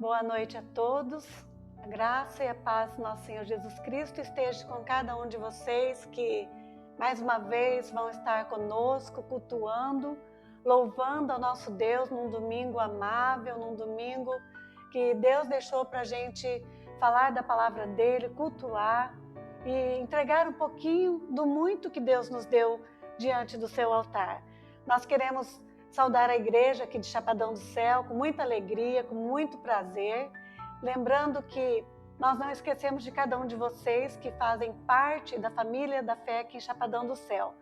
Boa noite a todos. A graça e a paz do nosso Senhor Jesus Cristo esteja com cada um de vocês que mais uma vez vão estar conosco, cultuando, louvando ao nosso Deus num domingo amável, num domingo que Deus deixou para a gente falar da palavra dele, cultuar e entregar um pouquinho do muito que Deus nos deu diante do seu altar. Nós queremos saudar a igreja aqui de Chapadão do Céu com muita alegria, com muito prazer, lembrando que nós não esquecemos de cada um de vocês que fazem parte da família da fé aqui em Chapadão do Céu.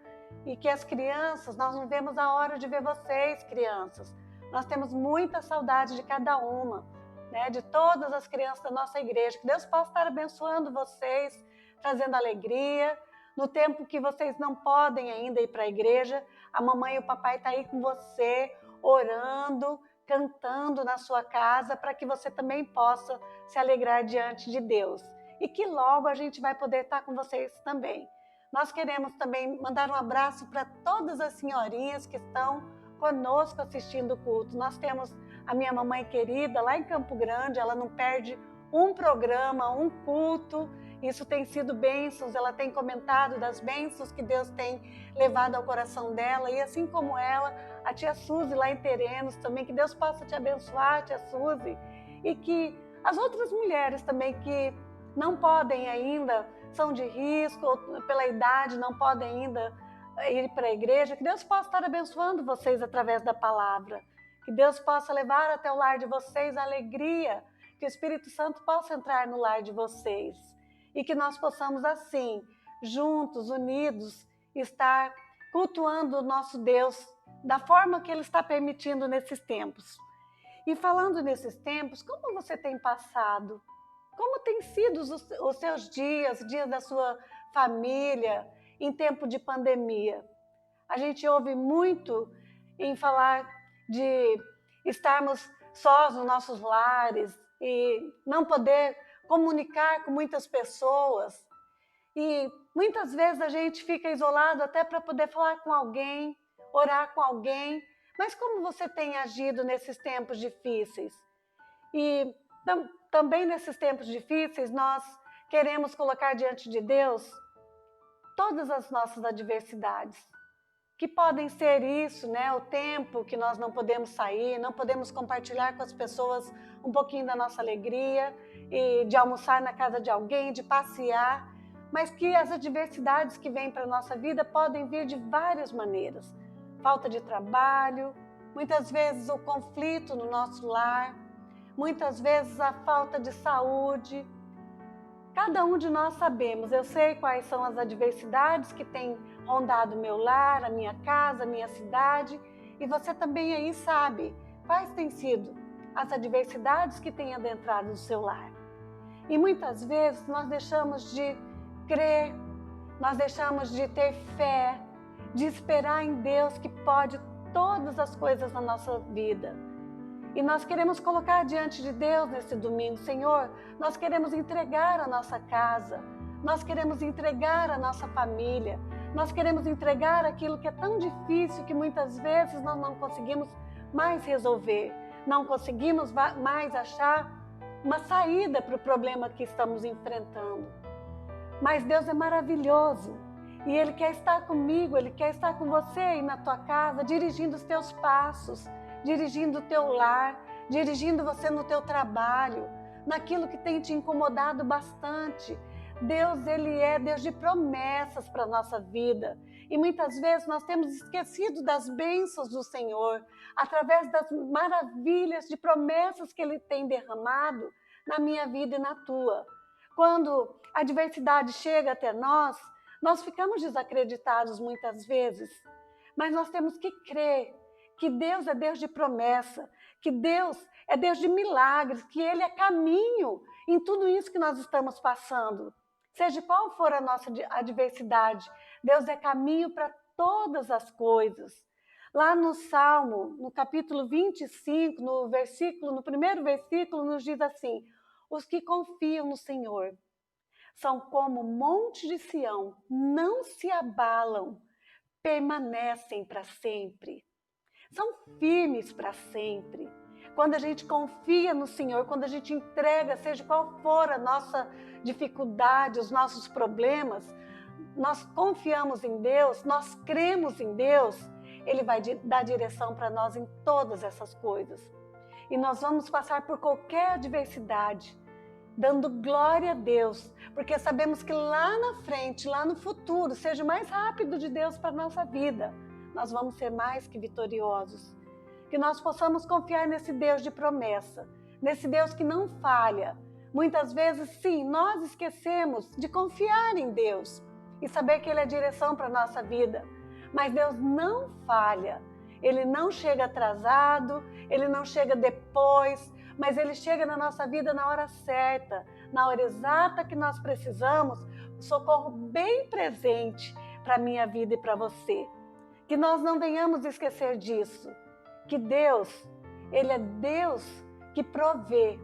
E que as crianças, nós não vemos a hora de ver vocês, crianças. Nós temos muita saudade de cada uma, né, de todas as crianças da nossa igreja. Que Deus possa estar abençoando vocês, trazendo alegria. No tempo que vocês não podem ainda ir para a igreja, a mamãe e o papai estão aí com você, orando, cantando na sua casa, para que você também possa se alegrar diante de Deus. E que logo a gente vai poder estar com vocês também. Nós queremos também mandar um abraço para todas as senhorinhas que estão conosco assistindo o culto. Nós temos a minha mamãe querida lá em Campo Grande, ela não perde um programa, um culto. Isso tem sido bênçãos, ela tem comentado das bênçãos que Deus tem levado ao coração dela. E assim como ela, a tia Suzy lá em Terenos também, que Deus possa te abençoar, tia Suzy. E que as outras mulheres também que não podem ainda, são de risco, ou pela idade não podem ainda ir para a igreja, que Deus possa estar abençoando vocês através da palavra. Que Deus possa levar até o lar de vocês a alegria, que o Espírito Santo possa entrar no lar de vocês. E que nós possamos assim, juntos, unidos, estar cultuando o nosso Deus da forma que Ele está permitindo nesses tempos. E falando nesses tempos, como você tem passado? Como têm sido os seus dias da sua família em tempo de pandemia? A gente ouve muito em falar de estarmos sós nos nossos lares e não poder comunicar com muitas pessoas. E muitas vezes a gente fica isolado até para poder falar com alguém, orar com alguém. Mas como você tem agido nesses tempos difíceis? E também nesses tempos difíceis nós queremos colocar diante de Deus todas as nossas adversidades. Que podem ser isso, né? O tempo que nós não podemos sair, não podemos compartilhar com as pessoas um pouquinho da nossa alegria, e de almoçar na casa de alguém, de passear, mas que as adversidades que vêm para a nossa vida podem vir de várias maneiras. Falta de trabalho, muitas vezes o conflito no nosso lar, muitas vezes a falta de saúde. Cada um de nós sabemos, eu sei quais são as adversidades que têm rondado o meu lar, a minha casa, a minha cidade, e você também aí sabe quais têm sido as adversidades que têm adentrado no seu lar. E muitas vezes nós deixamos de crer, nós deixamos de ter fé, de esperar em Deus que pode todas as coisas na nossa vida. E nós queremos colocar diante de Deus nesse domingo, Senhor, nós queremos entregar a nossa casa, nós queremos entregar a nossa família, nós queremos entregar aquilo que é tão difícil que muitas vezes nós não conseguimos mais resolver, não conseguimos mais achar uma saída para o problema que estamos enfrentando. Mas Deus é maravilhoso E Ele quer estar comigo, Ele quer estar com você aí na tua casa, dirigindo os teus passos, dirigindo o teu lar, dirigindo você no teu trabalho, naquilo que tem te incomodado bastante. Deus, Ele é Deus de promessas para a nossa vida. E muitas vezes nós temos esquecido das bênçãos do Senhor, através das maravilhas de promessas que Ele tem derramado na minha vida e na tua. Quando a adversidade chega até nós ficamos desacreditados muitas vezes, mas nós temos que crer que Deus é Deus de promessa, que Deus é Deus de milagres, que Ele é caminho em tudo isso que nós estamos passando. Seja qual for a nossa adversidade, Deus é caminho para todas as coisas. Lá no Salmo, no capítulo 25, no primeiro versículo, nos diz assim: os que confiam no Senhor são como o monte de Sião, não se abalam, permanecem para sempre. São firmes para sempre. Quando a gente confia no Senhor, quando a gente entrega, seja qual for a nossa dificuldade, os nossos problemas, nós confiamos em Deus, nós cremos em Deus, Ele vai dar direção para nós em todas essas coisas. E nós vamos passar por qualquer adversidade, dando glória a Deus, porque sabemos que lá na frente, lá no futuro, seja o mais rápido de Deus para a nossa vida, nós vamos ser mais que vitoriosos. Que nós possamos confiar nesse Deus de promessa, nesse Deus que não falha. Muitas vezes, sim, nós esquecemos de confiar em Deus e saber que Ele é a direção para a nossa vida. Mas Deus não falha. Ele não chega atrasado, Ele não chega depois, mas Ele chega na nossa vida na hora certa, na hora exata que nós precisamos, o socorro bem presente para a minha vida e para você. Que nós não venhamos esquecer disso, que Deus, Ele é Deus que provê,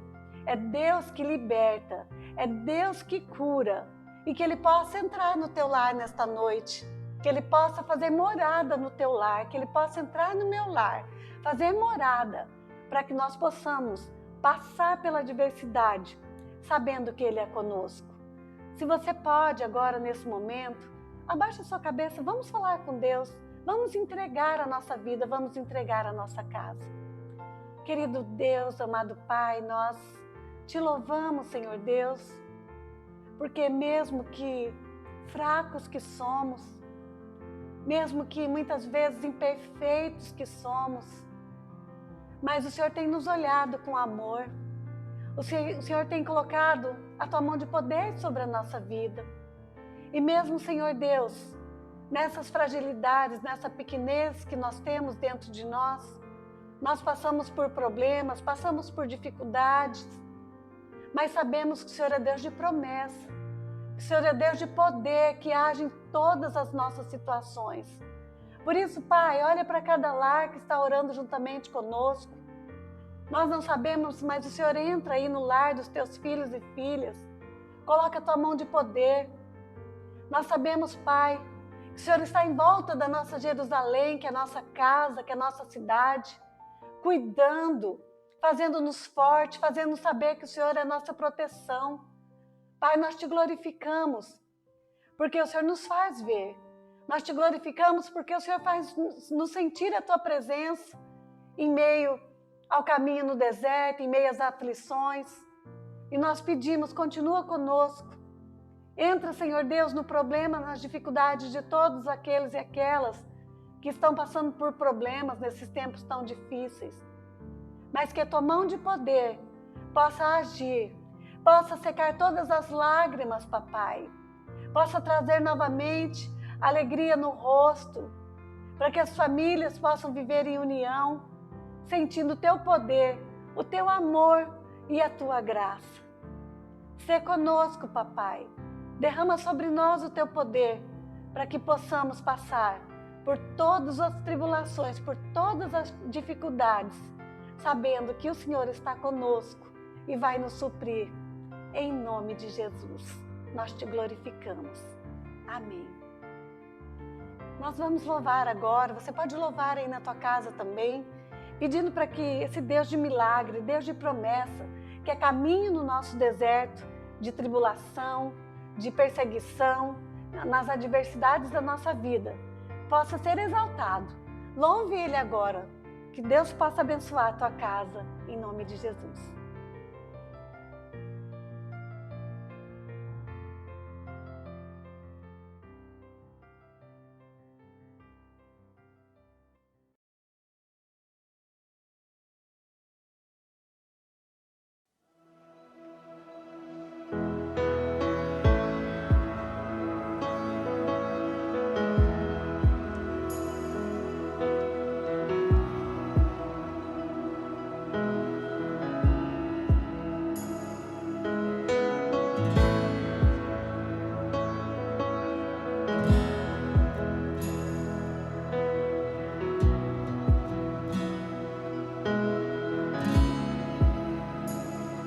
é Deus que liberta, é Deus que cura, e que Ele possa entrar no teu lar nesta noite, que Ele possa fazer morada no teu lar, que Ele possa entrar no meu lar, fazer morada, para que nós possamos passar pela adversidade, sabendo que Ele é conosco. Se você pode agora, nesse momento, abaixa sua cabeça, vamos falar com Deus, vamos entregar a nossa vida, vamos entregar a nossa casa. Querido Deus, amado Pai, nós te louvamos, Senhor Deus, porque mesmo que fracos que somos, mesmo que muitas vezes imperfeitos que somos, mas o Senhor tem nos olhado com amor. O Senhor tem colocado a tua mão de poder sobre a nossa vida. E mesmo, Senhor Deus, nessas fragilidades, nessa pequenez que nós temos dentro de nós passamos por problemas, passamos por dificuldades, mas sabemos que o Senhor é Deus de promessa, que o Senhor é Deus de poder, que age em todas as nossas situações. Por isso, Pai, olha para cada lar que está orando juntamente conosco. Nós não sabemos, mas o Senhor entra aí no lar dos teus filhos e filhas. Coloca a tua mão de poder. Nós sabemos, Pai, que o Senhor está em volta da nossa Jerusalém, que é a nossa casa, que é a nossa cidade, cuidando, fazendo-nos fortes, fazendo saber que o Senhor é a nossa proteção. Pai, nós te glorificamos, porque o Senhor nos faz ver. Nós te glorificamos porque o Senhor faz nos sentir a tua presença em meio ao caminho no deserto, em meio às aflições. E nós pedimos, continua conosco. Entra, Senhor Deus, no problema, nas dificuldades de todos aqueles e aquelas que estão passando por problemas nesses tempos tão difíceis. Mas que a tua mão de poder possa agir, possa secar todas as lágrimas, papai. Possa trazer novamente alegria no rosto, para que as famílias possam viver em união, sentindo o teu poder, o teu amor e a tua graça. Sê conosco, papai. Derrama sobre nós o teu poder, para que possamos passar por todas as tribulações, por todas as dificuldades, sabendo que o Senhor está conosco e vai nos suprir. Em nome de Jesus, nós te glorificamos. Amém. Nós vamos louvar agora, você pode louvar aí na tua casa também, pedindo para que esse Deus de milagre, Deus de promessa, que é caminho no nosso deserto de tribulação, de perseguição, nas adversidades da nossa vida, possa ser exaltado. Louve Ele agora. Que Deus possa abençoar a tua casa, em nome de Jesus.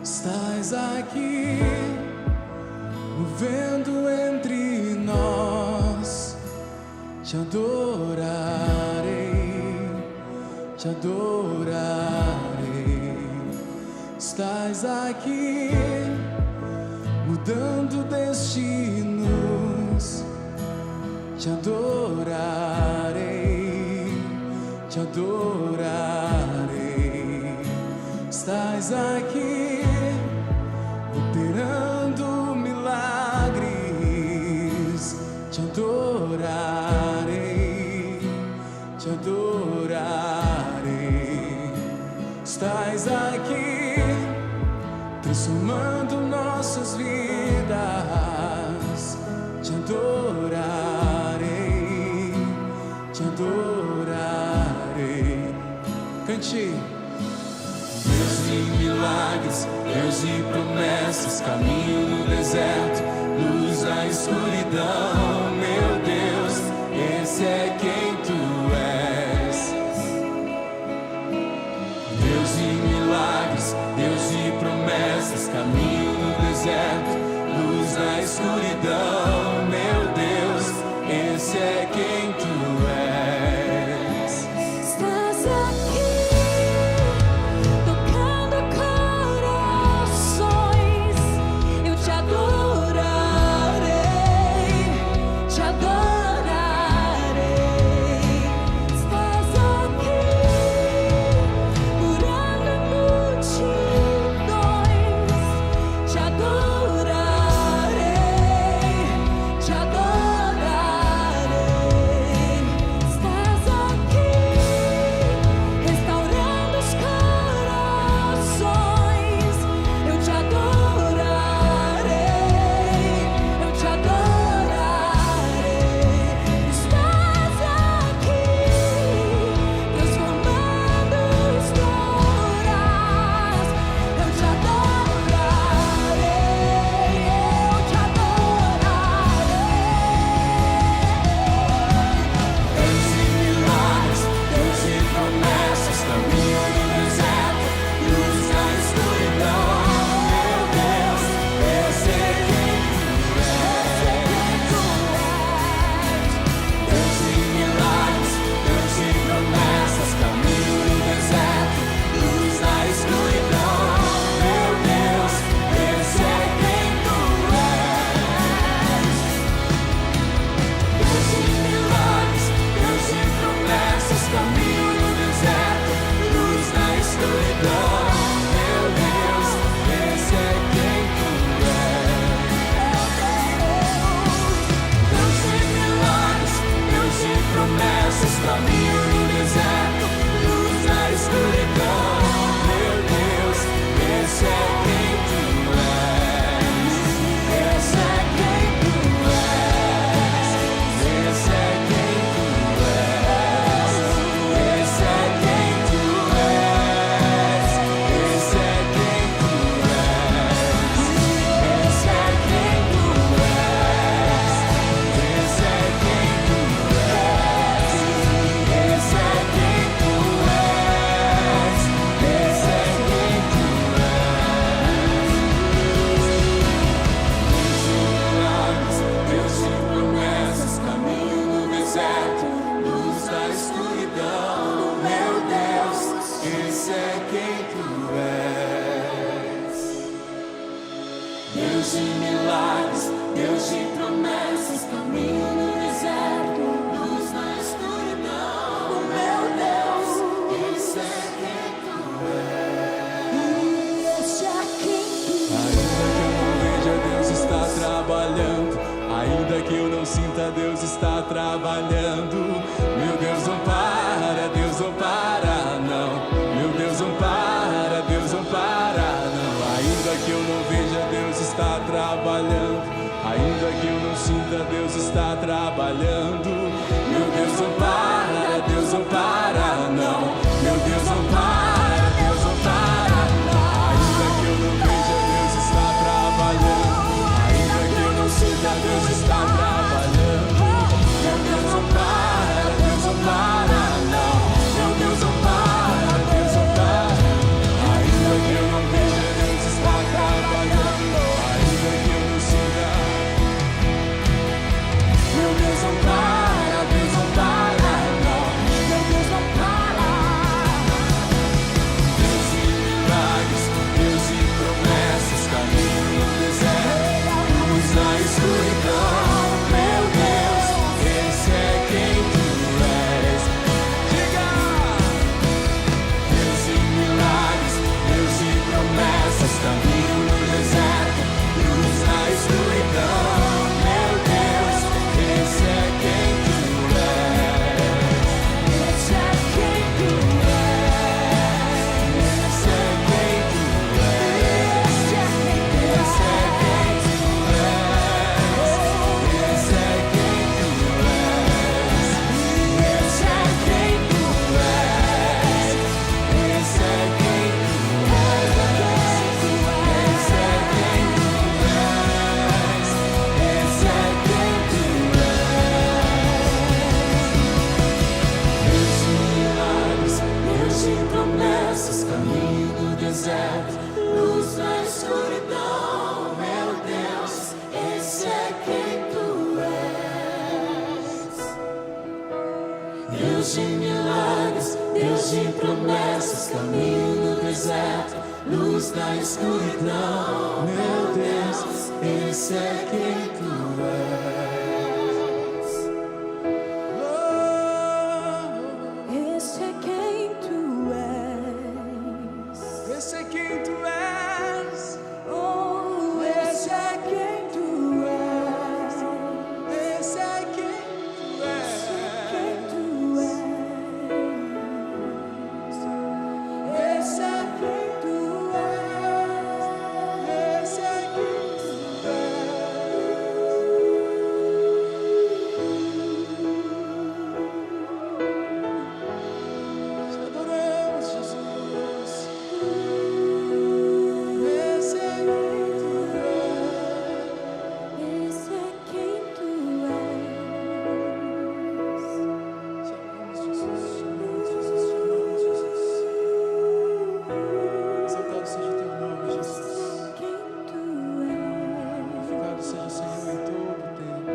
Estás aqui, movendo entre nós. Te adorarei, te adorarei. Estás aqui, mudando destinos. Te adorarei, te adorarei. Estás aqui, operando milagres. Te adorarei, te adorarei. Estás aqui, transformando nossas vidas. Te adorarei, te adorarei. Cante. Deus de milagres, Deus de promessas, caminho no deserto, luz na escuridão. Meu Deus, esse é quem Tu és. Deus de milagres, Deus de promessas, caminho no deserto, luz na escuridão. Meu Deus, esse é quem Tu és. Estás aqui, tocando corações. Eu te adorarei, te adorarei. Estás aqui, curando multidões. Te adorarei, te adorarei. Estás aqui, restaurando os corações. Eu te adorarei, eu te adorarei. Estás aqui, transformando histórias. Eu te adorarei, eu te adorarei. Deus de milagres, Deus de promessas, caminho no deserto, luz na escuridão. Meu Deus, esse é quem Tu és. Deus de milagres, Deus de promessas, caminho no deserto, luz na escuridão. Meu Deus, esse é quem Tu és. Deus de milagres, Deus de promessas, caminho no deserto, luz na escuridão. Meu Deus, esse é quem Tu és. Deus de milagres, Deus de promessas, caminho no deserto, luz na escuridão. Meu Deus, esse é quem Tu és. Esse é quem Tu és. Esse é quem Tu és. Esse é quem Tu és. Esse é quem Tu és. Esse é quem Tu és. Esse é quem Tu és. Esse é quem Tu és. Esse é quem Tu és. Deus de promessas, caminho no deserto, luz na escuridão. Meu Deus, esse é quem Tu és. Deus de milagres, Deus de promessas, caminho que eu não sinta, Deus está trabalhando. Meu Deus não para, Deus não para, não. Meu Deus não para, Deus não para, não. Ainda que eu não veja, Deus está trabalhando. Ainda que eu não sinta, Deus está trabalhando. Meu Deus não para, Deus não para, não. Meu Deus não para, Deus não para, não. Ainda que eu não veja, Deus está trabalhando. Ainda que eu não sinta, Deus está trabalhando. Meu Deus não para, Deus não para, não. Meu Deus não para, Deus não para. Ainda que eu não veja, Deus está trabalhando. Ainda que eu não sinta, meu Deus não para, Deus não para, não. Meu Deus não para. Deus de milagres, Deus de promessas, caminho no deserto, luz na escuridão. Meu Deus, esse é quem tu és. Diga! Deus de milagres, Deus de promessas, caminho no deserto, luz na escuridão. Meu Deus, esse é quem tu és. Esse é quem tu és. Esse é quem tu és. Esse é quem tu és. Esse é quem tu és. Esse é quem tu és. Esse é quem tu és. Esse é quem tu és. Esse é quem tu és. Deus de milagres, Deus de promessas, caminho no deserto, luz na escuridão. Meu Deus, esse é quem tu és. Deus de milagres, Deus de promessas, caminho no deserto, luz na escuridão. Meu Deus, esse é quem tu és. Esse é quem tu és. Esse é quem tu és. Oh, esse é quem tu és. Esse é quem tu Quem és. tu és. Esse é quem tu és. Esse é quem tu és. Te adoramos, Jesus. Esse é quem tu és. Esse é quem tu és. Te amamos, Jesus. Te amamos, Jesus. Te amamos, Jesus. Exaltado seja o teu nome, Jesus. Quem tu és. Louvado seja o Senhor em todo o tempo,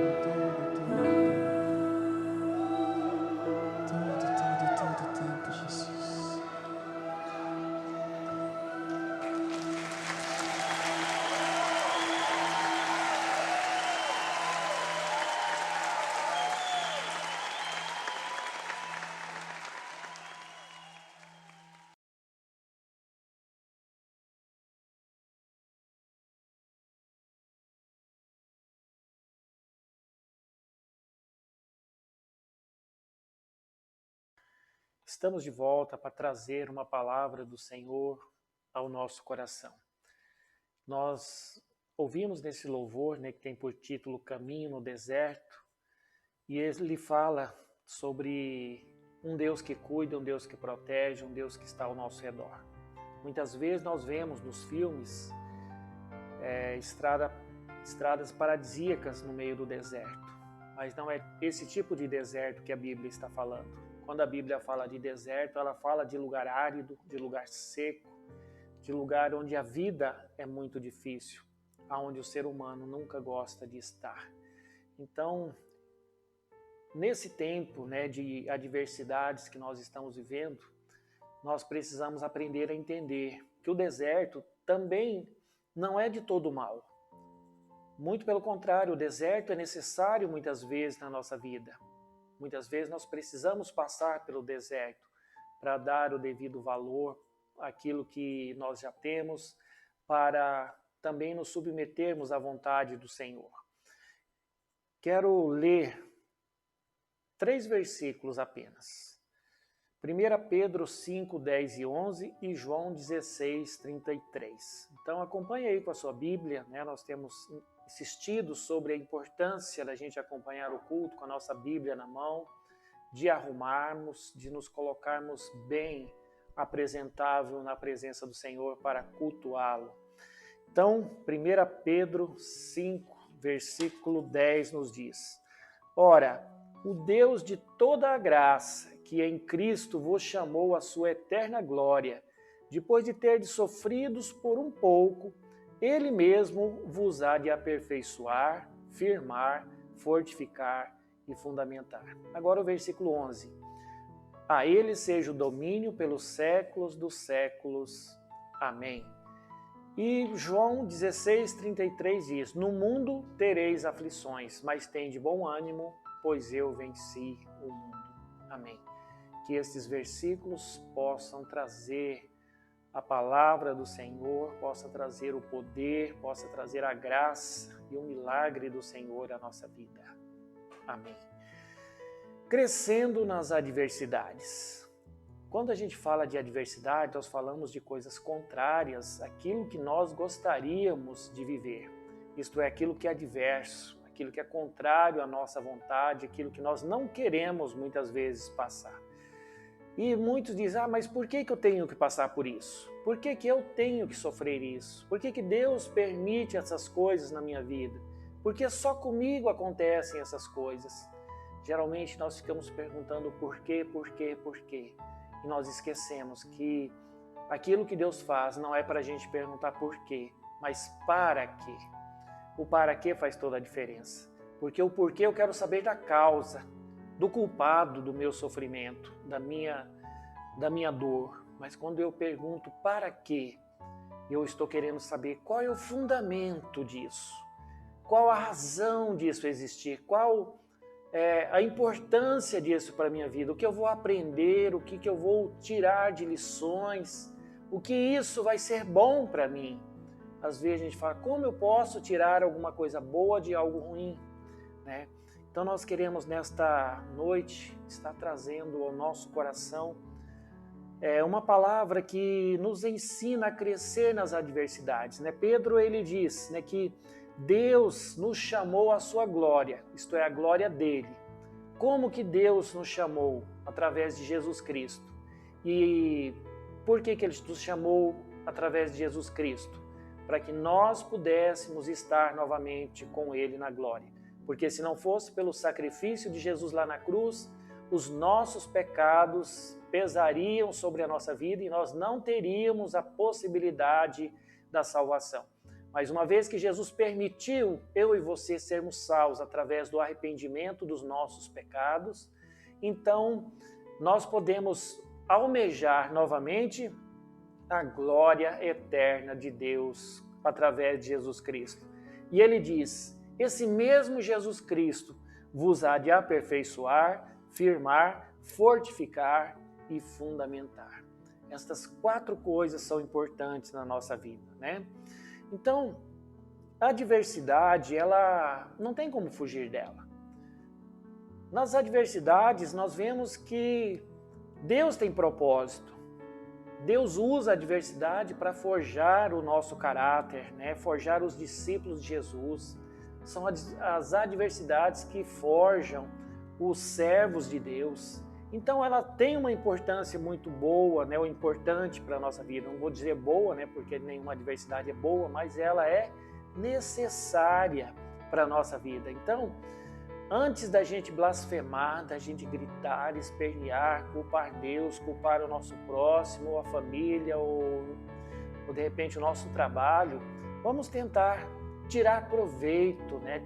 todo tempo, Jesus. Estamos de volta para trazer uma palavra do Senhor ao nosso coração. Nós ouvimos nesse louvor, que tem por título Caminho no Deserto, e ele fala sobre um Deus que cuida, um Deus que protege, um Deus que está ao nosso redor. Muitas vezes nós vemos nos filmes estradas paradisíacas no meio do deserto, mas não é esse tipo de deserto que a Bíblia está falando. Quando a Bíblia fala de deserto, ela fala de lugar árido, de lugar seco, de lugar onde a vida é muito difícil, onde o ser humano nunca gosta de estar. Então, nesse tempo de adversidades que nós estamos vivendo, nós precisamos aprender a entender que o deserto também não é de todo mal. Muito pelo contrário, o deserto é necessário muitas vezes na nossa vida. Muitas vezes nós precisamos passar pelo deserto para dar o devido valor àquilo que nós já temos, para também nos submetermos à vontade do Senhor. quero ler 3 versículos apenas. 1 Pedro 5, 10 e 11 e João 16, 33. Então acompanhe aí com a sua Bíblia, né? Nós temos insistido sobre a importância da gente acompanhar o culto com a nossa Bíblia na mão, de arrumarmos, de nos colocarmos bem apresentável na presença do Senhor para cultuá-lo. Então, 1 Pedro 5, versículo 10 nos diz: Ora, o Deus de toda a graça, que em Cristo vos chamou à sua eterna glória, depois de terdes sofridos por um pouco, Ele mesmo vos há de aperfeiçoar, firmar, fortificar e fundamentar. Agora o versículo 11. A Ele seja o domínio pelos séculos dos séculos. Amém. E João 16, 33 diz: No mundo tereis aflições, mas tende bom ânimo, pois eu venci o mundo. Amém. Que estes versículos possam trazer a palavra do Senhor, possa trazer o poder, possa trazer a graça e o milagre do Senhor à nossa vida. Amém. Crescendo nas adversidades. Quando a gente fala de adversidade, nós falamos de coisas contrárias àquilo que nós gostaríamos de viver. Isto é, aquilo que é adverso, aquilo que é contrário à nossa vontade, aquilo que nós não queremos muitas vezes passar. E muitos dizem, mas por que eu tenho que passar por isso? Por que eu tenho que sofrer isso? Por que Deus permite essas coisas na minha vida? Por que só comigo acontecem essas coisas? Geralmente nós ficamos perguntando por quê. E nós esquecemos que aquilo que Deus faz não é para a gente perguntar por quê, mas para quê. O para quê faz toda a diferença. Porque o porquê eu quero saber da causa, do culpado do meu sofrimento, da minha dor. Mas quando eu pergunto para quê, eu estou querendo saber qual é o fundamento disso, qual a razão disso existir, qual é a importância disso para a minha vida, o que eu vou aprender, o que eu vou tirar de lições, o que isso vai ser bom para mim. Às vezes a gente fala, como eu posso tirar alguma coisa boa de algo ruim, né? Então nós queremos nesta noite estar trazendo ao nosso coração uma palavra que nos ensina a crescer nas adversidades, né? Pedro ele diz, né, que Deus nos chamou à sua glória, isto é, a glória dele. Como que Deus nos chamou? Através de Jesus Cristo. E por que ele nos chamou através de Jesus Cristo? Para que nós pudéssemos estar novamente com ele na glória. Porque se não fosse pelo sacrifício de Jesus lá na cruz, os nossos pecados pesariam sobre a nossa vida e nós não teríamos a possibilidade da salvação. Mas uma vez que Jesus permitiu eu e você sermos salvos através do arrependimento dos nossos pecados, então nós podemos almejar novamente a glória eterna de Deus através de Jesus Cristo. E ele diz, esse mesmo Jesus Cristo vos há de aperfeiçoar, firmar, fortificar e fundamentar. Estas 4 coisas são importantes na nossa vida, né? Então, a adversidade, ela não tem como fugir dela. Nas adversidades, nós vemos que Deus tem propósito. Deus usa a adversidade para forjar o nosso caráter, né? Forjar os discípulos de Jesus. São as adversidades que forjam os servos de Deus. Então ela tem uma importância muito boa, né, ou importante para a nossa vida. Não vou dizer boa, né, porque nenhuma adversidade é boa, mas ela é necessária para a nossa vida. Então, antes da gente blasfemar, da gente gritar, espernear, culpar Deus, culpar o nosso próximo, ou a família, ou de repente o nosso trabalho, vamos tentar tirar proveito, né?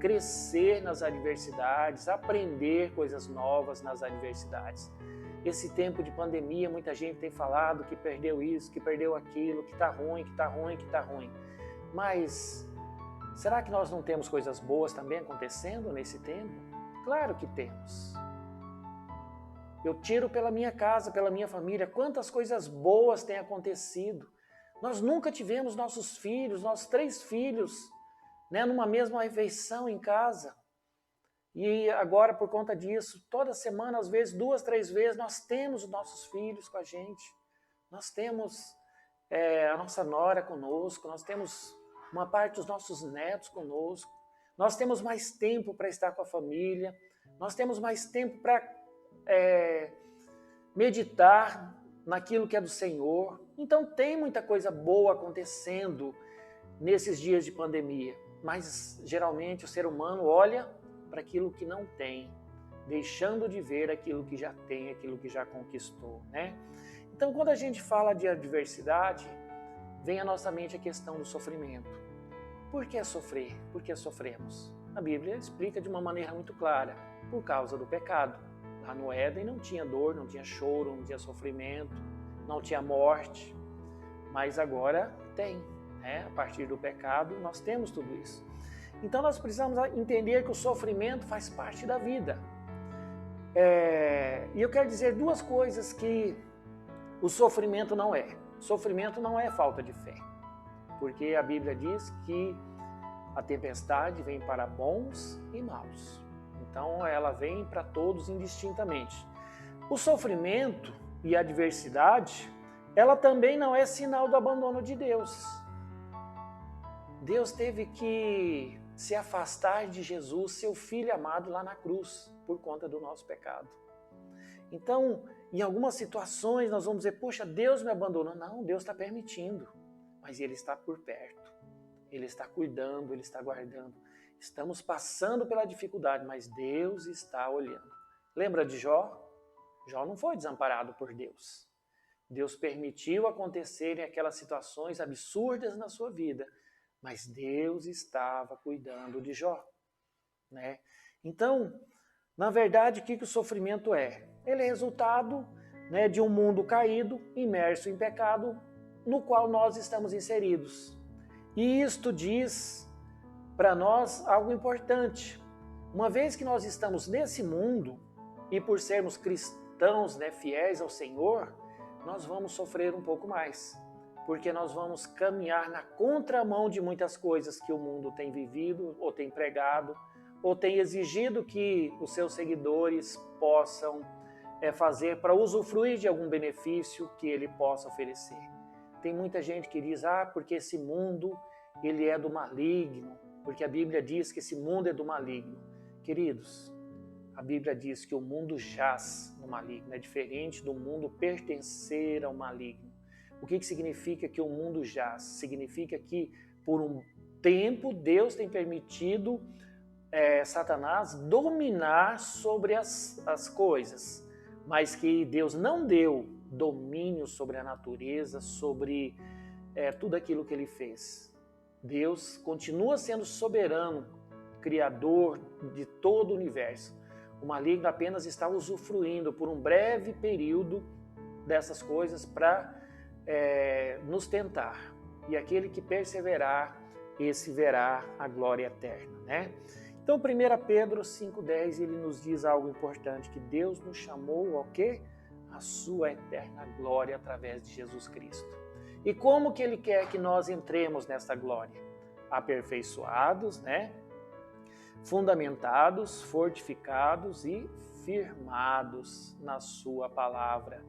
Crescer nas adversidades, aprender coisas novas nas adversidades. Esse tempo de pandemia, muita gente tem falado que perdeu isso, que perdeu aquilo, que está ruim, que está ruim, que está ruim. Mas será que nós não temos coisas boas também acontecendo nesse tempo? Claro que temos. Eu tiro pela minha casa, pela minha família, quantas coisas boas têm acontecido. Nós nunca tivemos nossos 3 filhos, né, numa mesma refeição em casa. E agora, por conta disso, toda semana, às vezes, 2, 3 vezes, nós temos os nossos filhos com a gente, nós temos a nossa nora conosco, nós temos uma parte dos nossos netos conosco, nós temos mais tempo para estar com a família, nós temos mais tempo para meditar naquilo que é do Senhor. Então tem muita coisa boa acontecendo nesses dias de pandemia, mas geralmente o ser humano olha para aquilo que não tem, deixando de ver aquilo que já tem, aquilo que já conquistou, né? Então, quando a gente fala de adversidade, vem à nossa mente a questão do sofrimento. Por que sofrer? Por que sofremos? A Bíblia explica de uma maneira muito clara, por causa do pecado. Lá no Éden não tinha dor, não tinha choro, não tinha sofrimento, não tinha morte, mas agora tem, né? A partir do pecado nós temos tudo isso. Então nós precisamos entender que o sofrimento faz parte da vida. E eu quero dizer duas coisas que o sofrimento não é. Sofrimento não é falta de fé, porque a Bíblia diz que a tempestade vem para bons e maus. Então ela vem para todos indistintamente. O sofrimento e a adversidade, ela também não é sinal do abandono de Deus. Deus teve que se afastar de Jesus, seu Filho amado, lá na cruz, por conta do nosso pecado. Então, em algumas situações nós vamos dizer, poxa, Deus me abandonou. Não, Deus está permitindo, mas Ele está por perto. Ele está cuidando, Ele está guardando. Estamos passando pela dificuldade, mas Deus está olhando. Lembra de Jó? Jó não foi desamparado por Deus. Deus permitiu acontecerem aquelas situações absurdas na sua vida, mas Deus estava cuidando de Jó, né? Então, na verdade, o que o sofrimento é? Ele é resultado, né, de um mundo caído, imerso em pecado, no qual nós estamos inseridos. E isto diz para nós algo importante. Uma vez que nós estamos nesse mundo, e por sermos cristãos, né, fiéis ao Senhor, nós vamos sofrer um pouco mais, porque nós vamos caminhar na contramão de muitas coisas que o mundo tem vivido, ou tem pregado, ou tem exigido que os seus seguidores possam fazer para usufruir de algum benefício que ele possa oferecer. Tem muita gente que diz, porque esse mundo ele é do maligno, porque a Bíblia diz que esse mundo é do maligno. Queridos, a Bíblia diz que o mundo jaz no maligno, é diferente do mundo pertencer ao maligno. O que significa que o mundo jaz? Significa que por um tempo Deus tem permitido Satanás dominar sobre as coisas, mas que Deus não deu domínio sobre a natureza, sobre tudo aquilo que ele fez. Deus continua sendo soberano, criador de todo o universo. O maligno apenas está usufruindo por um breve período dessas coisas para nos tentar. E aquele que perseverar, esse verá a glória eterna, né? Então, 1 Pedro 5,10, ele nos diz algo importante, que Deus nos chamou ao quê? A sua eterna glória através de Jesus Cristo. E como que ele quer que nós entremos nessa glória? Aperfeiçoados, né? Fundamentados, fortificados e firmados na sua palavra.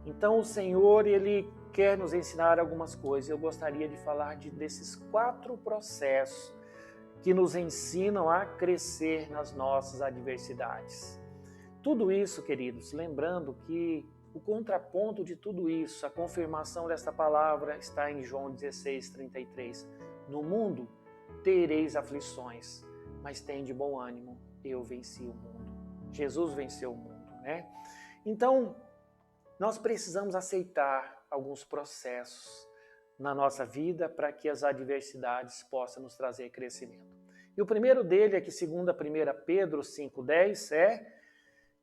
Então o Senhor, ele quer nos ensinar algumas coisas. Eu gostaria de falar desses 4 processos que nos ensinam a crescer nas nossas adversidades. Tudo isso, queridos, lembrando que o contraponto de tudo isso, a confirmação desta palavra está em João 16:33. No mundo tereis aflições, mas tende bom ânimo, eu venci o mundo. Jesus venceu o mundo, né? Então, nós precisamos aceitar alguns processos na nossa vida para que as adversidades possam nos trazer crescimento. E o primeiro dele é que, segundo 1 Pedro 5,10, é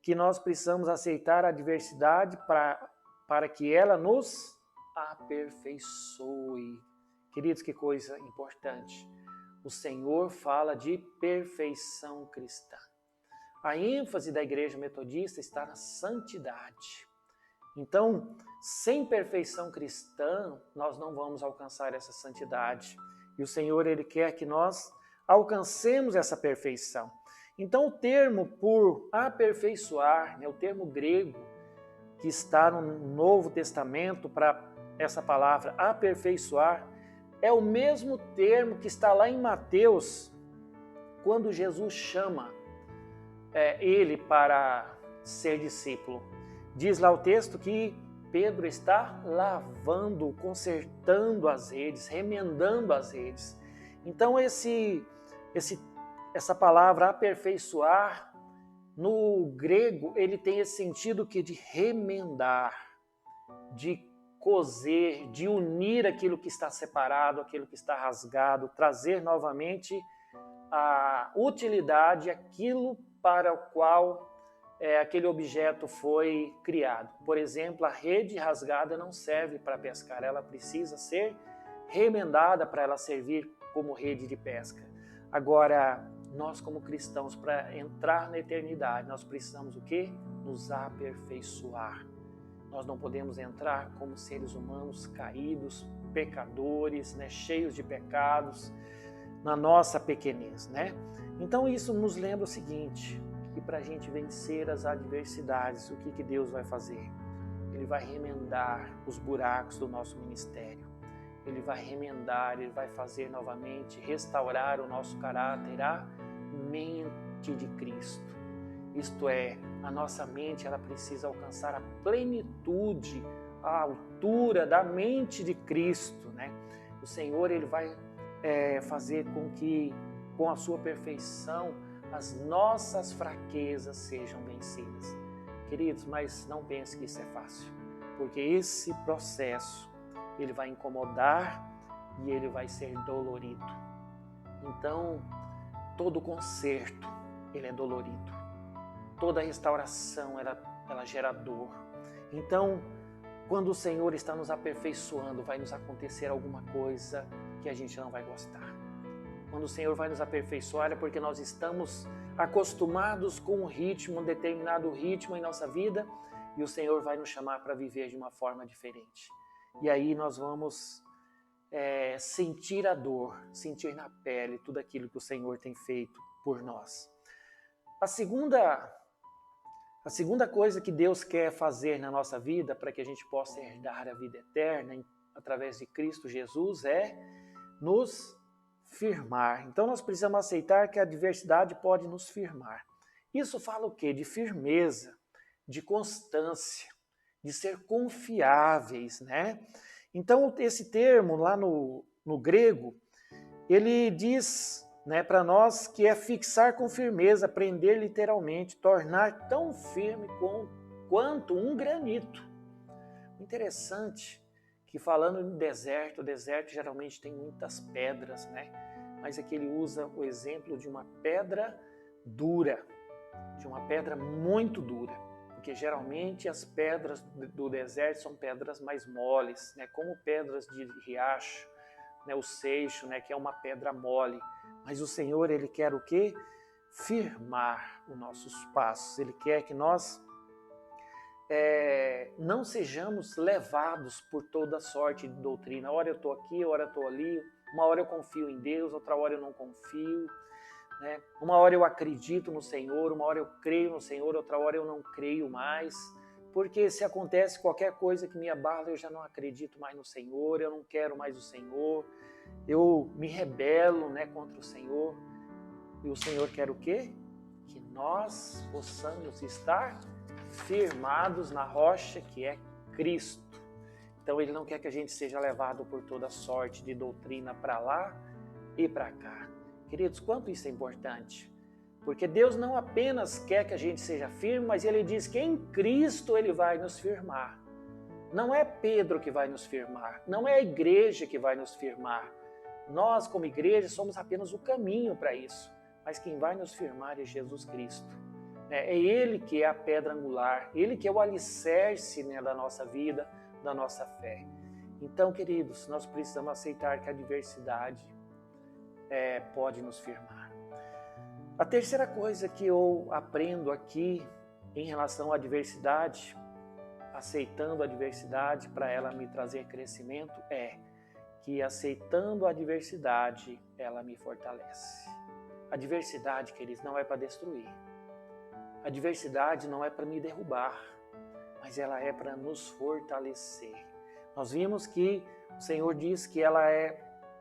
que nós precisamos aceitar a adversidade para que ela nos aperfeiçoe. Queridos, que coisa importante. O Senhor fala de perfeição cristã. A ênfase da Igreja Metodista está na santidade. Então, sem perfeição cristã, nós não vamos alcançar essa santidade. E o Senhor, ele quer que nós alcancemos essa perfeição. Então o termo por aperfeiçoar, né, o termo grego que está no Novo Testamento para essa palavra aperfeiçoar, é o mesmo termo que está lá em Mateus, quando Jesus chama ele para ser discípulo. Diz lá o texto que Pedro está lavando, consertando as redes, remendando as redes. Então essa palavra aperfeiçoar, no grego, ele tem esse sentido que de remendar, de coser, de unir aquilo que está separado, aquilo que está rasgado, trazer novamente a utilidade, aquilo para o qual aquele objeto foi criado. Por exemplo, a rede rasgada não serve para pescar, ela precisa ser remendada para ela servir como rede de pesca. Agora, nós como cristãos, para entrar na eternidade, nós precisamos o quê? Nos aperfeiçoar. Nós não podemos entrar como seres humanos caídos, pecadores, né, cheios de pecados, na nossa pequenez, né? Então isso nos lembra o seguinte, que para a gente vencer as adversidades, o que Deus vai fazer? Ele vai remendar os buracos do nosso ministério. Ele vai remendar, Ele vai fazer novamente, restaurar o nosso caráter, a mente de Cristo. Isto é, a nossa mente ela precisa alcançar a plenitude, a altura da mente de Cristo, né? O Senhor ele vai fazer com que, com a sua perfeição, as nossas fraquezas sejam vencidas. Queridos, mas não pense que isso é fácil, porque esse processo ele vai incomodar e ele vai ser dolorido. Então, todo conserto ele é dolorido. Toda restauração ela gera dor. Então, quando o Senhor está nos aperfeiçoando, vai nos acontecer alguma coisa que a gente não vai gostar. Quando o Senhor vai nos aperfeiçoar é porque nós estamos acostumados com um determinado ritmo em nossa vida e o Senhor vai nos chamar para viver de uma forma diferente. E aí nós vamos sentir a dor, sentir na pele tudo aquilo que o Senhor tem feito por nós. A segunda coisa que Deus quer fazer na nossa vida para que a gente possa herdar a vida eterna através de Cristo Jesus é nos firmar. Então nós precisamos aceitar que a adversidade pode nos firmar. Isso fala o quê? De firmeza, de constância, de ser confiáveis, né? Então esse termo lá no grego, ele diz, né, para nós que é fixar com firmeza, prender literalmente, tornar tão firme quanto um granito. Interessante que falando em deserto, o deserto geralmente tem muitas pedras, né? Mas aqui ele usa o exemplo de uma pedra dura, de uma pedra muito dura, porque geralmente as pedras do deserto são pedras mais moles, né? Como pedras de riacho, né? O seixo, né? Que é uma pedra mole. Mas o Senhor, Ele quer o quê? Firmar os nossos passos. Ele quer que nós não sejamos levados por toda sorte de doutrina. Ora eu estou aqui, ora eu estou ali. Uma hora eu confio em Deus, outra hora eu não confio. Né? Uma hora eu acredito no Senhor, uma hora eu creio no Senhor, outra hora eu não creio mais. Porque se acontece qualquer coisa que me abala, eu já não acredito mais no Senhor, eu não quero mais o Senhor. Eu me rebelo, né, contra o Senhor. E o Senhor quer o quê? Que nós possamos estar firmados na rocha que é Cristo. Então Ele não quer que a gente seja levado por toda sorte de doutrina para lá e para cá. Queridos, quanto isso é importante? Porque Deus não apenas quer que a gente seja firme, mas Ele diz que em Cristo Ele vai nos firmar. Não é Pedro que vai nos firmar, não é a igreja que vai nos firmar. Nós, como igreja, somos apenas o caminho para isso. Mas quem vai nos firmar é Jesus Cristo. É Ele que é a pedra angular, Ele que é o alicerce, né, da nossa vida, da nossa fé. Então, queridos, nós precisamos aceitar que a adversidade pode nos firmar. A terceira coisa que eu aprendo aqui em relação à adversidade, aceitando a adversidade para ela me trazer crescimento, é que aceitando a adversidade, ela me fortalece. A adversidade, queridos, não é para destruir. A adversidade não é para me derrubar, mas ela é para nos fortalecer. Nós vimos que o Senhor diz que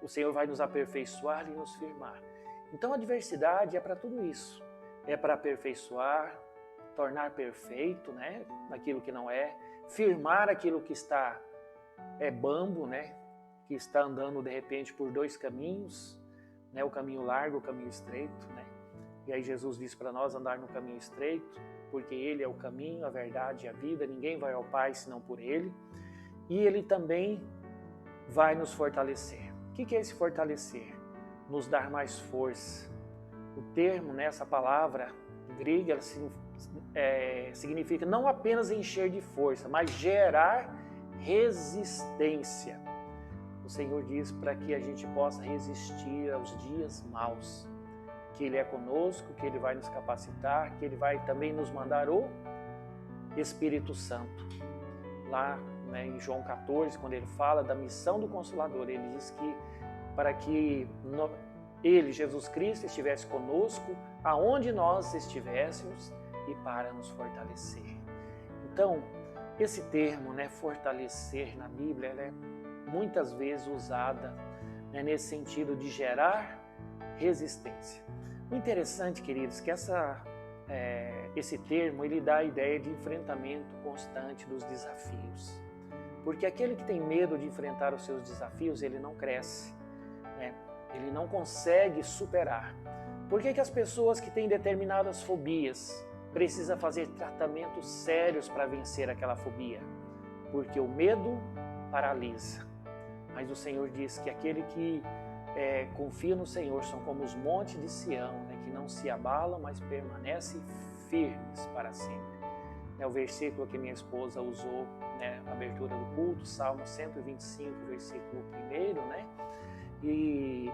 o Senhor vai nos aperfeiçoar e nos firmar. Então a adversidade é para tudo isso. É para aperfeiçoar, tornar perfeito, né, naquilo que não é, firmar aquilo que está bambo, né, que está andando de repente por dois caminhos, né, o caminho largo, o caminho estreito, né? E aí Jesus diz para nós andar no caminho estreito, porque Ele é o caminho, a verdade e a vida, ninguém vai ao Pai senão por Ele. E Ele também vai nos fortalecer. O que é esse fortalecer? Nos dar mais força. O termo, né, essa palavra grega, ela significa não apenas encher de força, mas gerar resistência. O Senhor diz para que a gente possa resistir aos dias maus, que Ele é conosco, que Ele vai nos capacitar, que Ele vai também nos mandar o Espírito Santo. Lá, né, em João 14, quando Ele fala da missão do Consolador, Ele diz que para que Ele, Jesus Cristo, estivesse conosco, aonde nós estivéssemos, e para nos fortalecer. Então, esse termo, né, fortalecer na Bíblia, ela é muitas vezes usada, né, nesse sentido de gerar resistência. O interessante, queridos, que esse termo ele dá a ideia de enfrentamento constante dos desafios. Porque aquele que tem medo de enfrentar os seus desafios, ele não cresce, né? Ele não consegue superar. Por que as pessoas que têm determinadas fobias precisam fazer tratamentos sérios para vencer aquela fobia? Porque o medo paralisa. Mas o Senhor diz que aquele que confia no Senhor são como os montes de Sião, né, que não se abalam, mas permanecem firmes para sempre. É o versículo que minha esposa usou, né, na abertura do culto, Salmo 125, versículo 1, né? E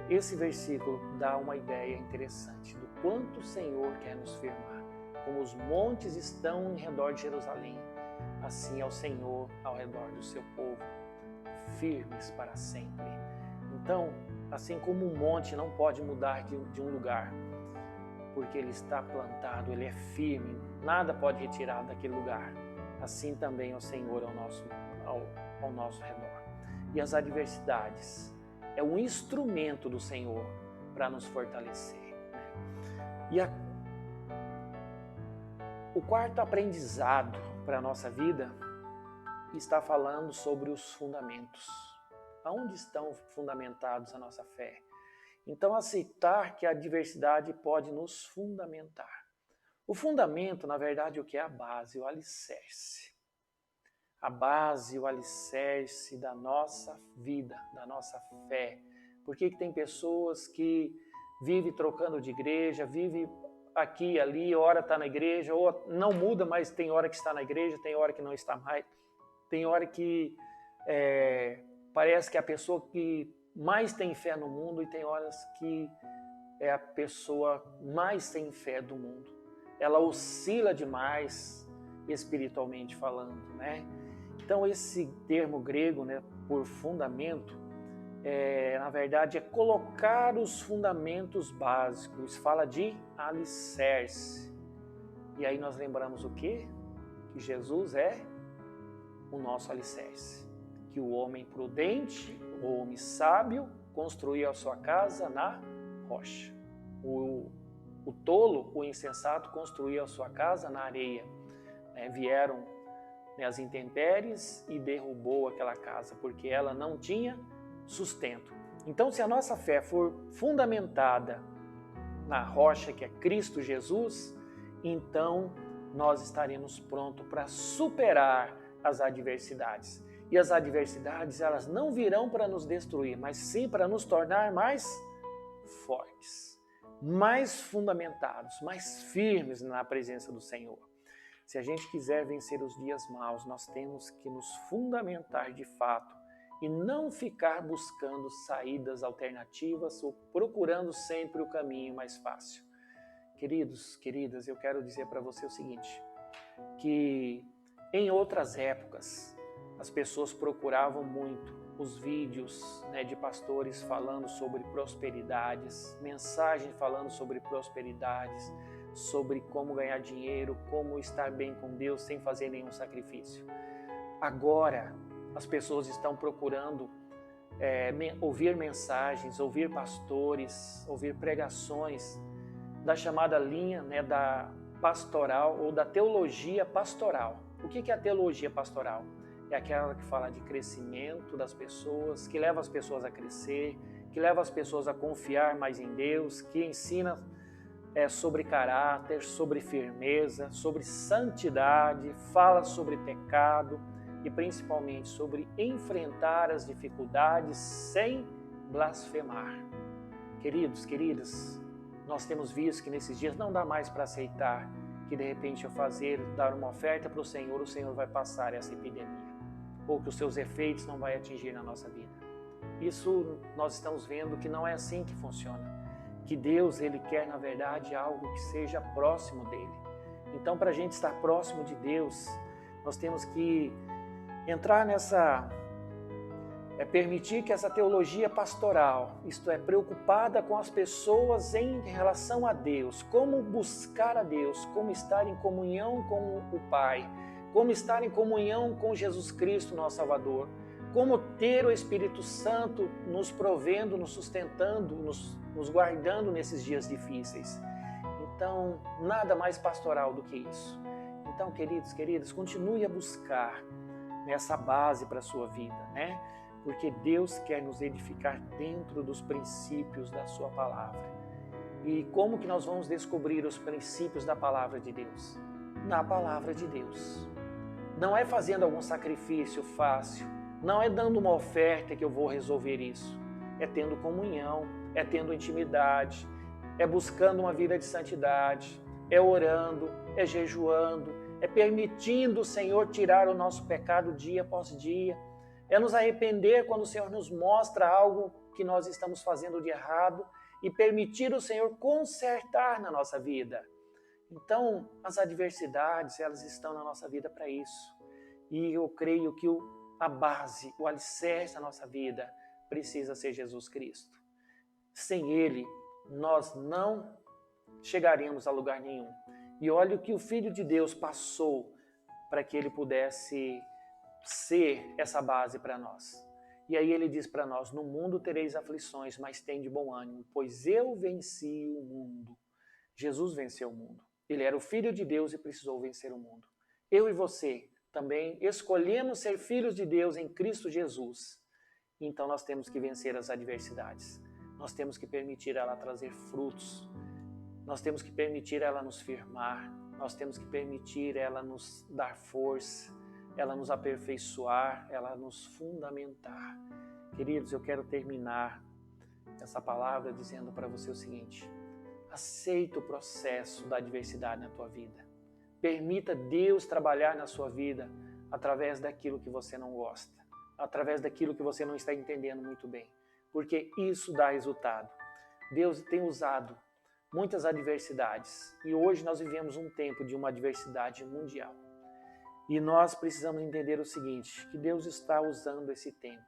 esse versículo dá uma ideia interessante do quanto o Senhor quer nos firmar. Como os montes estão em redor de Jerusalém, assim é o Senhor ao redor do seu povo, firmes para sempre. Então, assim como um monte não pode mudar de um lugar, porque ele está plantado, ele é firme, nada pode retirar daquele lugar. Assim também é o Senhor ao nosso redor. E as adversidades é um instrumento do Senhor para nos fortalecer. E o quarto aprendizado para a nossa vida está falando sobre os fundamentos. Aonde estão fundamentados a nossa fé? Então, aceitar que a adversidade pode nos fundamentar. O fundamento, na verdade, o que é a base, o alicerce. A base, o alicerce da nossa vida, da nossa fé. Por que tem pessoas que vivem trocando de igreja, vivem aqui e ali, hora está na igreja, ou não muda, mas tem hora que está na igreja, tem hora que não está mais, tem hora que parece que é a pessoa que mais tem fé no mundo e tem horas que é a pessoa mais sem fé do mundo. Ela oscila demais espiritualmente falando, né? Então esse termo grego, né, por fundamento, na verdade é colocar os fundamentos básicos, fala de alicerce. E aí nós lembramos o quê? Que Jesus é o nosso alicerce. Que o homem prudente, o homem sábio, construiu a sua casa na rocha. O tolo, o insensato, construiu a sua casa na areia. Vieram as intempéries e derrubou aquela casa, porque ela não tinha sustento. Então, se a nossa fé for fundamentada na rocha que é Cristo Jesus, então nós estaremos prontos para superar as adversidades. E as adversidades, elas não virão para nos destruir, mas sim para nos tornar mais fortes, mais fundamentados, mais firmes na presença do Senhor. Se a gente quiser vencer os dias maus, nós temos que nos fundamentar de fato e não ficar buscando saídas alternativas ou procurando sempre o caminho mais fácil. Queridos, queridas, eu quero dizer para você o seguinte, que em outras épocas as pessoas procuravam muito os vídeos, né, de pastores falando sobre prosperidades, mensagens falando sobre prosperidades, sobre como ganhar dinheiro, como estar bem com Deus sem fazer nenhum sacrifício. Agora, as pessoas estão procurando ouvir mensagens, ouvir pastores, ouvir pregações da chamada linha, né, da pastoral ou da teologia pastoral. O que é a teologia pastoral? É aquela que fala de crescimento das pessoas, que leva as pessoas a crescer, que leva as pessoas a confiar mais em Deus, que ensina sobre caráter, sobre firmeza, sobre santidade, fala sobre pecado e principalmente sobre enfrentar as dificuldades sem blasfemar. Queridos, queridas, nós temos visto que nesses dias não dá mais para aceitar que de repente eu dar uma oferta para o Senhor vai passar essa epidemia, ou que os seus efeitos não vai atingir na nossa vida. Isso nós estamos vendo que não é assim que funciona, que Deus, Ele quer na verdade algo que seja próximo dEle. Então, para a gente estar próximo de Deus, nós temos que entrar permitir que essa teologia pastoral, isto é, preocupada com as pessoas em relação a Deus, como buscar a Deus, como estar em comunhão com o Pai, como estar em comunhão com Jesus Cristo, nosso Salvador, como ter o Espírito Santo nos provendo, nos sustentando, nos guardando nesses dias difíceis. Então, nada mais pastoral do que isso. Então, queridos, queridas, continue a buscar essa base para a sua vida, né? Porque Deus quer nos edificar dentro dos princípios da sua palavra. E como que nós vamos descobrir os princípios da palavra de Deus? Na palavra de Deus. Não é fazendo algum sacrifício fácil, não é dando uma oferta que eu vou resolver isso. É tendo comunhão, é tendo intimidade, é buscando uma vida de santidade, é orando, é jejuando, é permitindo o Senhor tirar o nosso pecado dia após dia, é nos arrepender quando o Senhor nos mostra algo que nós estamos fazendo de errado e permitir o Senhor consertar na nossa vida. Então, as adversidades, elas estão na nossa vida para isso. E eu creio que a base, o alicerce da nossa vida precisa ser Jesus Cristo. Sem Ele, nós não chegaremos a lugar nenhum. E olha o que o Filho de Deus passou para que Ele pudesse ser essa base para nós. E aí Ele diz para nós: no mundo tereis aflições, mas tende bom ânimo, pois eu venci o mundo. Jesus venceu o mundo. Ele era o Filho de Deus e precisou vencer o mundo. Eu e você também escolhemos ser filhos de Deus em Cristo Jesus. Então nós temos que vencer as adversidades. Nós temos que permitir ela trazer frutos. Nós temos que permitir ela nos firmar. Nós temos que permitir ela nos dar força, ela nos aperfeiçoar, ela nos fundamentar. Queridos, eu quero terminar essa palavra dizendo para você o seguinte: aceita o processo da adversidade na tua vida. Permita Deus trabalhar na sua vida através daquilo que você não gosta, através daquilo que você não está entendendo muito bem, porque isso dá resultado. Deus tem usado muitas adversidades e hoje nós vivemos um tempo de uma adversidade mundial. E nós precisamos entender o seguinte, que Deus está usando esse tempo.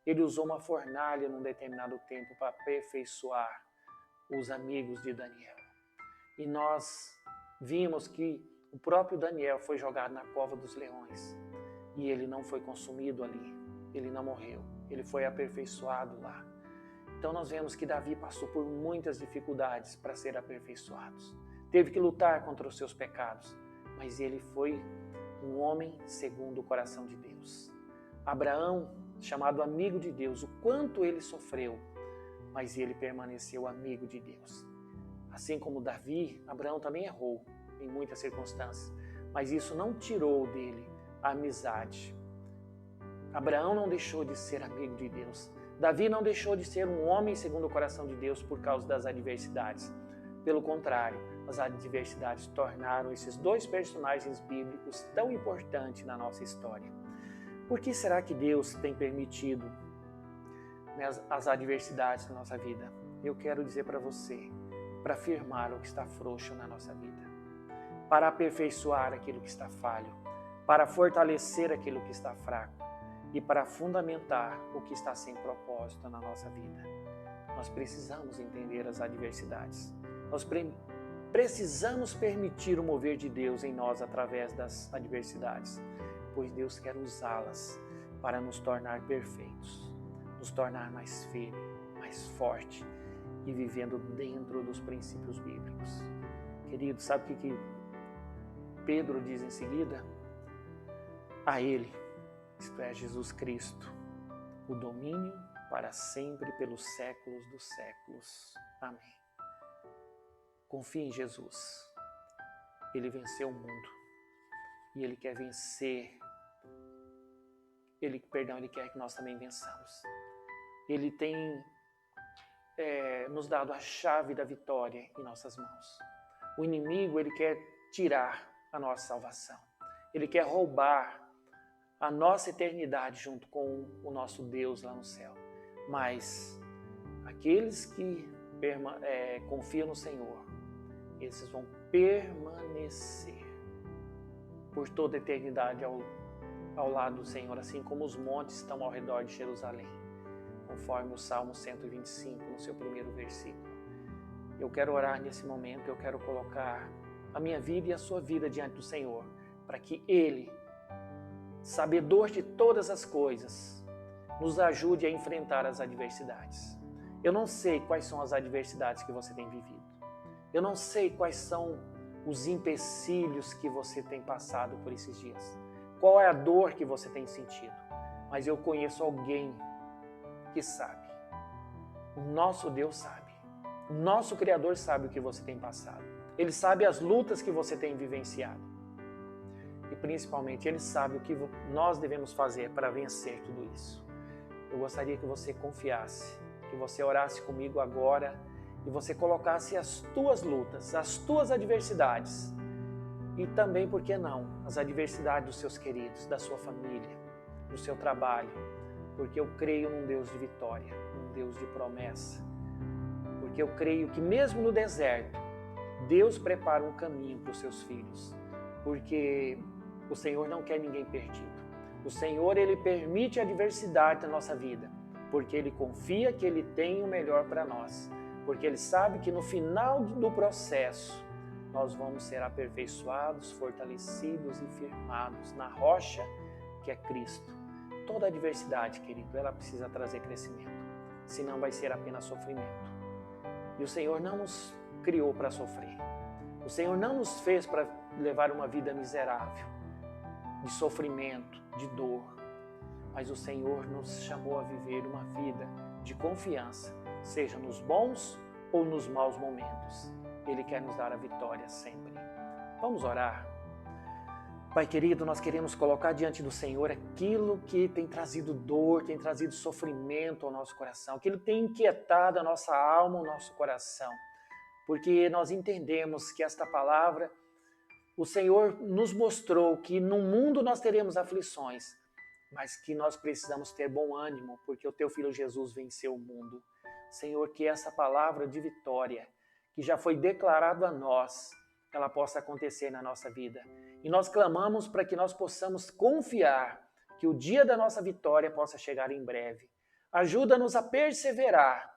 Ele usou uma fornalha num determinado tempo para aperfeiçoar os amigos de Daniel. E nós vimos que o próprio Daniel foi jogado na cova dos leões. E ele não foi consumido ali. Ele não morreu. Ele foi aperfeiçoado lá. Então nós vemos que Davi passou por muitas dificuldades para ser aperfeiçoado. Teve que lutar contra os seus pecados. Mas ele foi um homem segundo o coração de Deus. Abraão, chamado amigo de Deus, o quanto ele sofreu, mas ele permaneceu amigo de Deus. Assim como Davi, Abraão também errou em muitas circunstâncias, mas isso não tirou dele a amizade. Abraão não deixou de ser amigo de Deus. Davi não deixou de ser um homem segundo o coração de Deus por causa das adversidades. Pelo contrário, as adversidades tornaram esses dois personagens bíblicos tão importantes na nossa história. Por que será que Deus tem permitido as adversidades na nossa vida? Eu quero dizer para você, para afirmar o que está frouxo na nossa vida, para aperfeiçoar aquilo que está falho, para fortalecer aquilo que está fraco. e para fundamentar o que está sem propósito na nossa vida. Nós precisamos entender as adversidades. Nós precisamos permitir o mover de Deus em nós através das adversidades, pois Deus quer usá-las para nos tornar perfeitos, nos tornar mais firme, mais forte e vivendo dentro dos princípios bíblicos. Querido, sabe o que Pedro diz em seguida? A Ele, isto é, Jesus Cristo, o domínio para sempre pelos séculos dos séculos. Amém. Confie em Jesus. Ele venceu o mundo e Ele quer vencer. Ele quer que nós também vençamos. Ele tem nos dado a chave da vitória em nossas mãos. O inimigo, ele quer tirar a nossa salvação. Ele quer roubar a nossa eternidade junto com o nosso Deus lá no céu. Mas aqueles que confiam no Senhor, esses vão permanecer por toda a eternidade ao lado do Senhor, assim como os montes estão ao redor de Jerusalém, conforme o Salmo 125, no seu primeiro versículo. Eu quero orar nesse momento, eu quero colocar a minha vida e a sua vida diante do Senhor, para que Ele, sabedor de todas as coisas, nos ajude a enfrentar as adversidades. Eu não sei quais são as adversidades que você tem vivido. Eu não sei quais são os empecilhos que você tem passado por esses dias. Qual é a dor que você tem sentido. Mas eu conheço alguém que sabe. O nosso Deus sabe. O nosso Criador sabe o que você tem passado. Ele sabe as lutas que você tem vivenciado. E principalmente, Ele sabe o que nós devemos fazer para vencer tudo isso. Eu gostaria que você confiasse, que você orasse comigo agora e você colocasse as tuas lutas, as tuas adversidades e também, por que não, as adversidades dos seus queridos, da sua família, do seu trabalho, porque eu creio num Deus de vitória, num Deus de promessa, porque eu creio que mesmo no deserto, Deus prepara um caminho para os seus filhos, porque o Senhor não quer ninguém perdido. O Senhor, Ele permite a adversidade na nossa vida, porque Ele confia que Ele tem o melhor para nós, porque Ele sabe que no final do processo nós vamos ser aperfeiçoados, fortalecidos e firmados na rocha que é Cristo. Toda adversidade, querido, ela precisa trazer crescimento, senão vai ser apenas sofrimento. E o Senhor não nos criou para sofrer. O Senhor não nos fez para levar uma vida miserável, de sofrimento, de dor. Mas o Senhor nos chamou a viver uma vida de confiança, seja nos bons ou nos maus momentos. Ele quer nos dar a vitória sempre. Vamos orar. Pai querido, nós queremos colocar diante do Senhor aquilo que tem trazido dor, tem trazido sofrimento ao nosso coração, aquilo que tem inquietado a nossa alma, o nosso coração. Porque nós entendemos que esta palavra, o Senhor nos mostrou que no mundo nós teremos aflições, mas que nós precisamos ter bom ânimo, porque o Teu Filho Jesus venceu o mundo. Senhor, que essa palavra de vitória, que já foi declarado a nós, ela possa acontecer na nossa vida. E nós clamamos para que nós possamos confiar que o dia da nossa vitória possa chegar em breve. Ajuda-nos a perseverar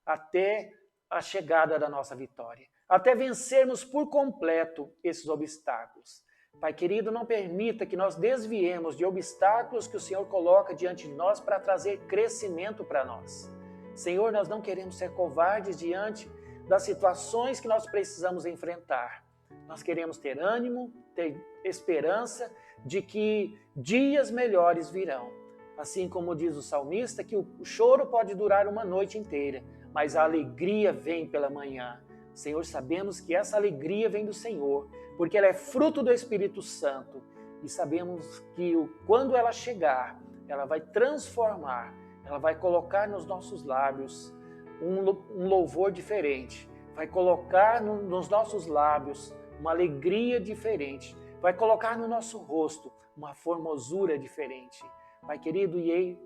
até a chegada da nossa vitória, até vencermos por completo esses obstáculos. Pai querido, não permita que nós desviemos de obstáculos que o Senhor coloca diante de nós para trazer crescimento para nós. Senhor, nós não queremos ser covardes diante das situações que nós precisamos enfrentar. Nós queremos ter ânimo, ter esperança de que dias melhores virão. Assim como diz o salmista, que o choro pode durar uma noite inteira, mas a alegria vem pela manhã. Senhor, sabemos que essa alegria vem do Senhor, porque ela é fruto do Espírito Santo. E sabemos que quando ela chegar, ela vai transformar, ela vai colocar nos nossos lábios um louvor diferente, vai colocar nos nossos lábios uma alegria diferente, vai colocar no nosso rosto uma formosura diferente. Pai querido, e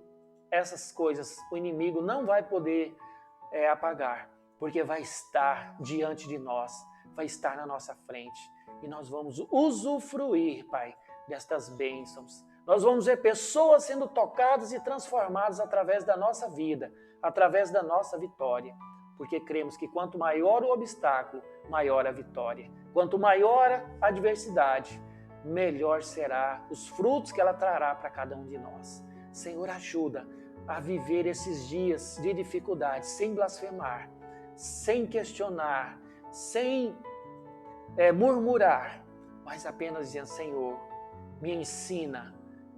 essas coisas o inimigo não vai poder apagar, porque vai estar diante de nós, vai estar na nossa frente, e nós vamos usufruir, Pai, destas bênçãos, Nós vamos ver pessoas sendo tocadas e transformadas através da nossa vida, através da nossa vitória. Porque cremos que quanto maior o obstáculo, maior a vitória. Quanto maior a adversidade, melhor será os frutos que ela trará para cada um de nós. Senhor, ajuda a viver esses dias de dificuldade, sem blasfemar, sem questionar, sem murmurar, mas apenas dizendo, Senhor, me ensina,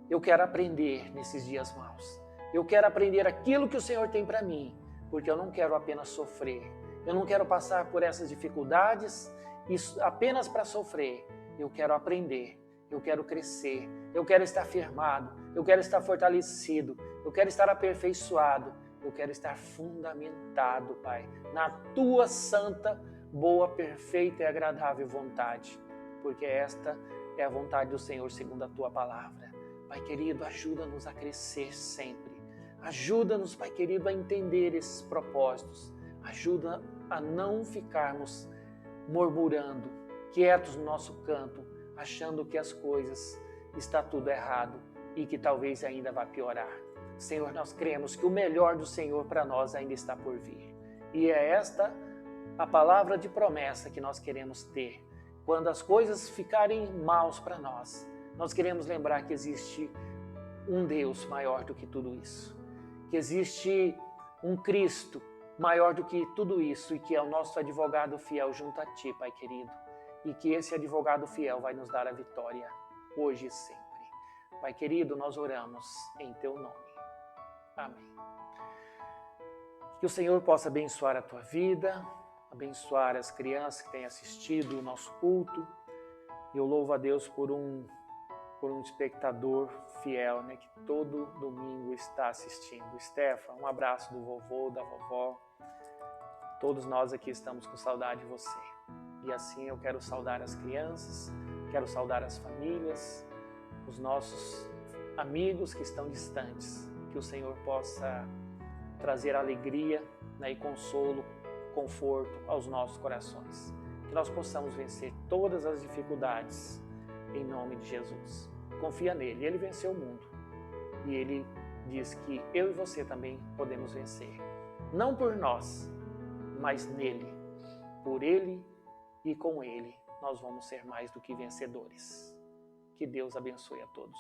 eu quero aprender nesses dias maus. Eu quero aprender aquilo que o Senhor tem para mim, porque eu não quero apenas sofrer. Eu não quero passar por essas dificuldades apenas para sofrer. Eu quero aprender, eu quero crescer, eu quero estar firmado, eu quero estar fortalecido, eu quero estar aperfeiçoado, eu quero estar fundamentado, Pai, na Tua santa, boa, perfeita e agradável vontade, porque esta é a vontade do Senhor segundo a Tua palavra. Pai querido, ajuda-nos a crescer sempre. Ajuda-nos, Pai querido, a entender esses propósitos. Ajuda a não ficarmos murmurando, quietos no nosso canto, achando que as coisas está tudo errado e que talvez ainda vá piorar. Senhor, nós cremos que o melhor do Senhor para nós ainda está por vir. E é esta a palavra de promessa que nós queremos ter. Quando as coisas ficarem maus para nós, nós queremos lembrar que existe um Deus maior do que tudo isso. Que existe um Cristo maior do que tudo isso e que é o nosso advogado fiel junto a Ti, Pai querido. E que esse advogado fiel vai nos dar a vitória hoje e sempre. Pai querido, nós oramos em Teu nome. Amém. Que o Senhor possa abençoar a tua vida, abençoar as crianças que têm assistido o nosso culto. Eu louvo a Deus por um espectador fiel, né, que todo domingo está assistindo. Stefan, um abraço do vovô, da vovó. Todos nós aqui estamos com saudade de você. E assim eu quero saudar as crianças, quero saudar as famílias, os nossos amigos que estão distantes. Que o Senhor possa trazer alegria, né, e consolo, conforto aos nossos corações. Que nós possamos vencer todas as dificuldades em nome de Jesus. Confia nele, ele venceu o mundo. E ele diz que eu e você também podemos vencer. Não por nós, mas nele. Por ele e com ele nós vamos ser mais do que vencedores. Que Deus abençoe a todos.